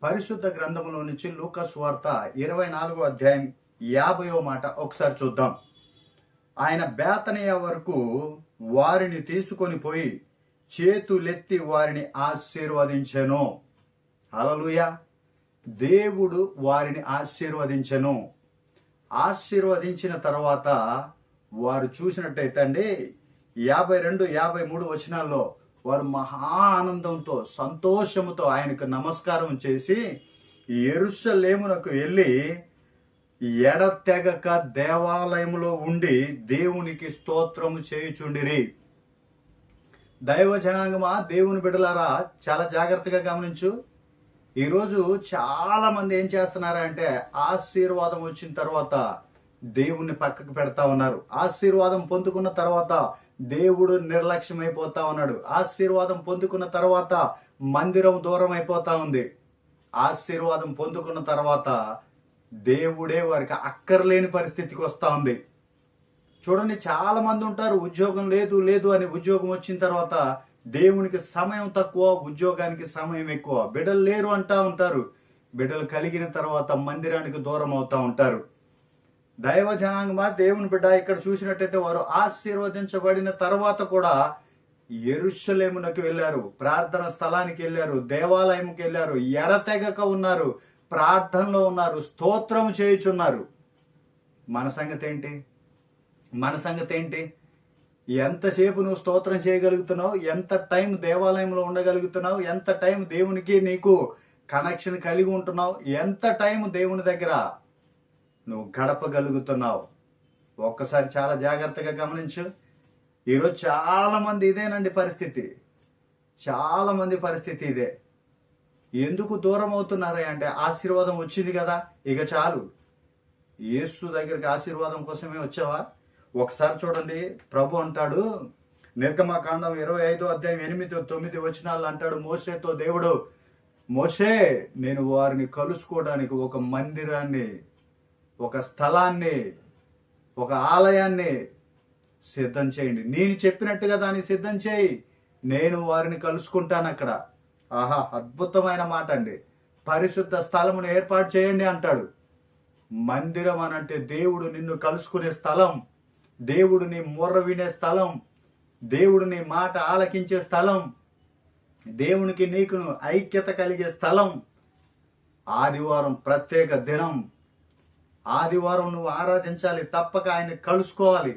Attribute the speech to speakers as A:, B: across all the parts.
A: పరిశుద్ధ గ్రంథంలో నుంచి లూకా సువార్త 24వ అధ్యాయం 50వ మాట ఒకసారి చూద్దాం. ఆయన బేతనియ వరకు వారిని తీసుకొని పోయి చేతులెత్తి వారిని ఆశీర్వదించెను. హల్లెలూయా. దేవుడు వారిని ఆశీర్వదించెను. ఆశీర్వదించిన తర్వాత వారు చూసినట్టయితే అండి 52, 53 వచనాల్లో వారు మహా ఆనందంతో సంతోషముతో ఆయనకు నమస్కారం చేసి యెరూషలేమునకు వెళ్ళి ఎడతెగక దేవాలయములో ఉండి దేవునికి స్తోత్రము చేయుచుండిరి. దైవ జనాంగమా, దేవుని బిడ్డలారా, చాలా జాగ్రత్తగా గమనించు. ఈరోజు చాలా మంది ఏం చేస్తున్నారంటే ఆశీర్వాదం వచ్చిన తర్వాత దేవుణ్ణి పక్కకు పెడతా ఉన్నారు. ఆశీర్వాదం పొందుకున్న తర్వాత దేవుడు నిర్లక్ష్యం అయిపోతా ఉన్నాడు. ఆశీర్వాదం పొందుకున్న తర్వాత మందిరం దూరం అయిపోతా ఉంది. ఆశీర్వాదం పొందుకున్న తర్వాత దేవుడే వారికి అక్కర్లేని పరిస్థితికి వస్తా ఉంది. చూడండి, చాలా మంది ఉంటారు ఉద్యోగం లేదు లేదు అని. ఉద్యోగం వచ్చిన తర్వాత దేవునికి సమయం తక్కువ, ఉద్యోగానికి సమయం ఎక్కువ. బిడ్డలు లేరు అంటా ఉంటారు. బిడ్డలు కలిగిన తర్వాత మందిరానికి దూరం అవుతా ఉంటారు. దైవ జనాంగమా, దేవుని బిడ్డ, ఇక్కడ చూసినట్టయితే వారు ఆశీర్వదించబడిన తర్వాత కూడా యెరూషలేమునకు వెళ్ళారు, ప్రార్థన స్థలానికి వెళ్ళారు, దేవాలయంకి వెళ్ళారు, ఎడతెగక ఉన్నారు, ప్రార్థనలో ఉన్నారు, స్తోత్రం చేయుచున్నారు. మన సంగతి ఏంటి? మన సంగతి ఏంటి? ఎంతసేపు నువ్వు స్తోత్రం చేయగలుగుతున్నావు? ఎంత టైం దేవాలయంలో ఉండగలుగుతున్నావు? ఎంత టైం దేవునికి నీకు కనెక్షన్ కలిగి ఉంటున్నావు? ఎంత టైం దేవుని దగ్గర నువ్వు గడపగలుగుతున్నావు? ఒక్కసారి చాలా జాగ్రత్తగా గమనించు. ఈరోజు చాలా మంది ఇదేనండి పరిస్థితి. చాలా మంది పరిస్థితి ఇదే. ఎందుకు దూరం అవుతున్నారా అంటే ఆశీర్వాదం వచ్చింది కదా, ఇక చాలు. యేసు దగ్గరికి ఆశీర్వాదం కోసమే వచ్చావా? ఒకసారి చూడండి, ప్రభు అంటాడు నిర్గమకాండం 25వ అధ్యాయం 8, 9 వచనాలు అంటాడు మోషేతో దేవుడు, మోషే, నేను వారిని కలుసుకోవడానికి ఒక మందిరాన్ని, ఒక స్థలాన్ని, ఒక ఆలయాన్ని సిద్ధం చేయండి. నేను చెప్పినట్టుగా దాన్ని సిద్ధం చేయి, నేను వారిని కలుసుకుంటాను అక్కడ. ఆహా, అద్భుతమైన మాట అండి. పరిశుద్ధ స్థలమును ఏర్పాటు చేయండి అంటాడు. మందిరం అనంటే దేవుడు నిన్ను కలుసుకునే స్థలం, దేవుడు నీ మొర్ర వినే స్థలం, దేవుడు నీ మాట ఆలకించే స్థలం, దేవునికి నీకు ఐక్యత కలిగే స్థలం. ఆదివారం ప్రత్యేక దినం. ఆదివారం నువ్వు ఆరాధించాలి, తప్పక ఆయన కలుసుకోవాలి.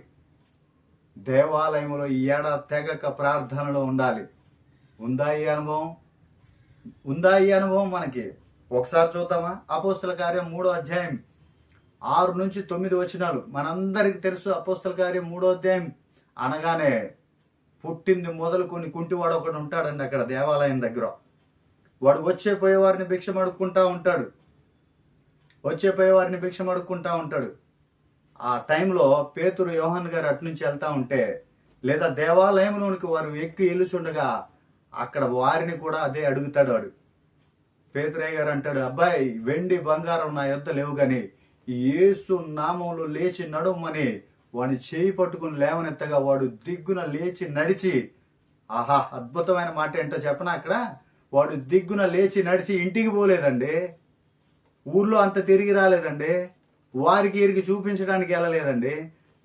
A: దేవాలయంలో ఎడ తెగక ప్రార్థనలో ఉండాలి. ఉందా ఈ అనుభవం? ఉందా ఈ అనుభవం మనకి? ఒకసారి చూద్దామా? అపోస్తల కార్యం 3వ అధ్యాయం 6 నుంచి 9 వచనాలు. మనందరికి తెలుసు, అపోస్తల కార్యం 3వ అధ్యాయం అనగానే పుట్టింది మొదలుకొని కుంటివాడు ఒకడు ఉంటాడండి అక్కడ దేవాలయం దగ్గర. వాడు వచ్చే పోయేవారిని భిక్షం అడుక్కుంటా ఉంటాడు. ఆ టైంలో పేతురు, యోహాన్ గారు అటు నుంచి వెళ్తా ఉంటే, లేదా దేవాలయంలోనికి వారు ఎక్కి వెళ్ళుచుండగా అక్కడ వారిని కూడా అదే అడుగుతాడు. వాడు పేతురయ్య గారు అంటాడు, అబ్బాయి, వెండి బంగారం నా యొద్ద లేవు గాని యేసు నామంలో లేచి నడవమని వాడిని చేయి పట్టుకుని లేవనెత్తగా వాడు దిగ్గున లేచి నడిచి, ఆహా, అద్భుతమైన మాట ఏంటో చెప్పనా? అక్కడ వాడు దిగ్గున లేచి నడిచి ఇంటికి పోలేదండి, ఊర్లో అంత తిరిగి రాలేదండి, వారికి ఇరికి చూపించడానికి వెళ్ళలేదండి.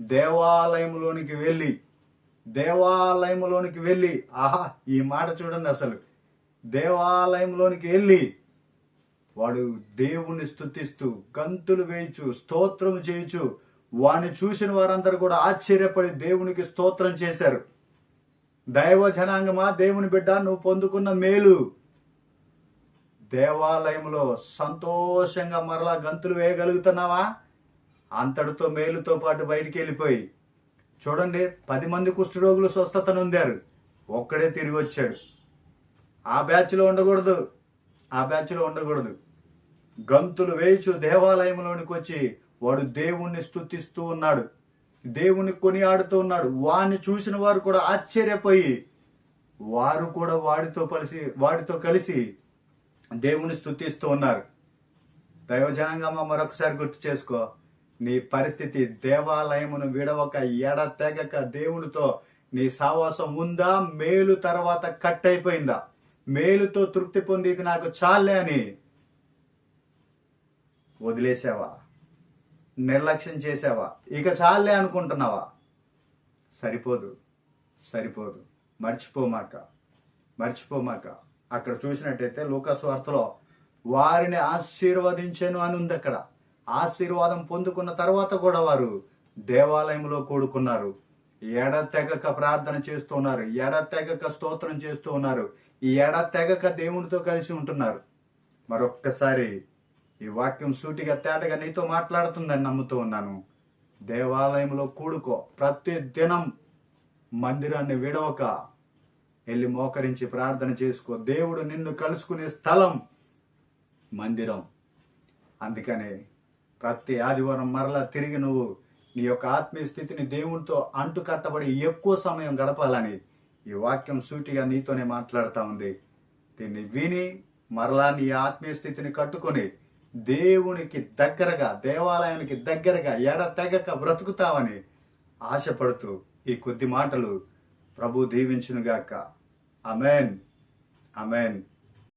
A: దేవాలయంలోనికి వెళ్ళి, ఆహా, ఈ మాట చూడండి అసలు. దేవాలయంలోనికి వెళ్ళి వాడు దేవుణ్ణి స్తుతిస్తూ, గంతులు వేయచు, స్తోత్రం చేయొచ్చు. వాడిని చూసిన వారందరూ కూడా ఆశ్చర్యపడి దేవునికి స్తోత్రం చేశారు. దైవ జనాంగమా, దేవుని బిడ్డ, నువ్వు పొందుకున్న మేలు, దేవాలయంలో సంతోషంగా మరలా గంతులు వేయగలుగుతున్నావా? అంతటితో మేలుతో పాటు బయటికి వెళ్ళిపోయి చూడండి, 10 మంది కుష్ఠరోగులు స్వస్థత నొందారు, ఒక్కడే తిరిగి వచ్చాడు. ఆ బ్యాచ్లో ఉండకూడదు. గంతులు వేయచు దేవాలయంలోనికి వచ్చి వాడు దేవుణ్ణి స్తుతిస్తూ ఉన్నాడు, దేవుణ్ణి కొనియాడుతూ ఉన్నాడు. వాడిని చూసిన వారు కూడా ఆశ్చర్యపోయి వారు కూడా వాడితో కలిసి దేవుని స్తుతిస్తూ ఉన్నారు. దైవజనాంగమ్మ, మరొకసారి గుర్తు చేసుకో. నీ పరిస్థితి దేవాలయమును విడవక ఎడతెగక దేవునితో నీ సావాసం ఉందా? మేలు తర్వాత కట్ అయిపోయిందా? మేలుతో తృప్తి పొంది ఇది నాకు చాలే అని వదిలేసావా? నిర్లక్ష్యం చేసావా? ఇక చాలే అనుకుంటున్నావా? సరిపోదు, సరిపోదు. మర్చిపోమాక. అక్కడ చూసినట్టయితే లూకాసు వార్తలో వారిని ఆశీర్వదించాను అని ఉంది. అక్కడ ఆశీర్వాదం పొందుకున్న తర్వాత కూడా వారు దేవాలయంలో కూడుకున్నారు. ఎడతెగక ప్రార్థన చేస్తూ ఉన్నారు, ఎడతెగక స్తోత్రం చేస్తూ ఉన్నారు, ఎడతెగక దేవునితో కలిసి ఉంటున్నారు. మరొక్కసారి ఈ వాక్యం సూటిగా తేటగా నీతో మాట్లాడుతుందని నమ్ముతూ ఉన్నాను. దేవాలయంలో కూడుకో, ప్రతి దినం మందిరాన్ని విడవక వెళ్ళి మోకరించి ప్రార్థన చేసుకో. దేవుడు నిన్ను కలుసుకునే స్థలం మందిరం. అందుకనే ప్రతి ఆదివారం మరలా తిరిగి నువ్వు నీ యొక్క ఆత్మీయ స్థితిని దేవునితో అంటు కట్టబడి ఎక్కువ సమయం గడపాలని ఈ వాక్యం సూటిగా నీతోనే మాట్లాడుతూ ఉంది. దీన్ని విని మరలా నీ ఆత్మీయ స్థితిని కట్టుకొని దేవునికి దగ్గరగా, దేవాలయానికి దగ్గరగా ఎడతెగక బ్రతుకుతావని ఆశపడుతూ ఈ కొద్ది మాటలు ప్రభు దీవించునుగాక. ఆమేన్.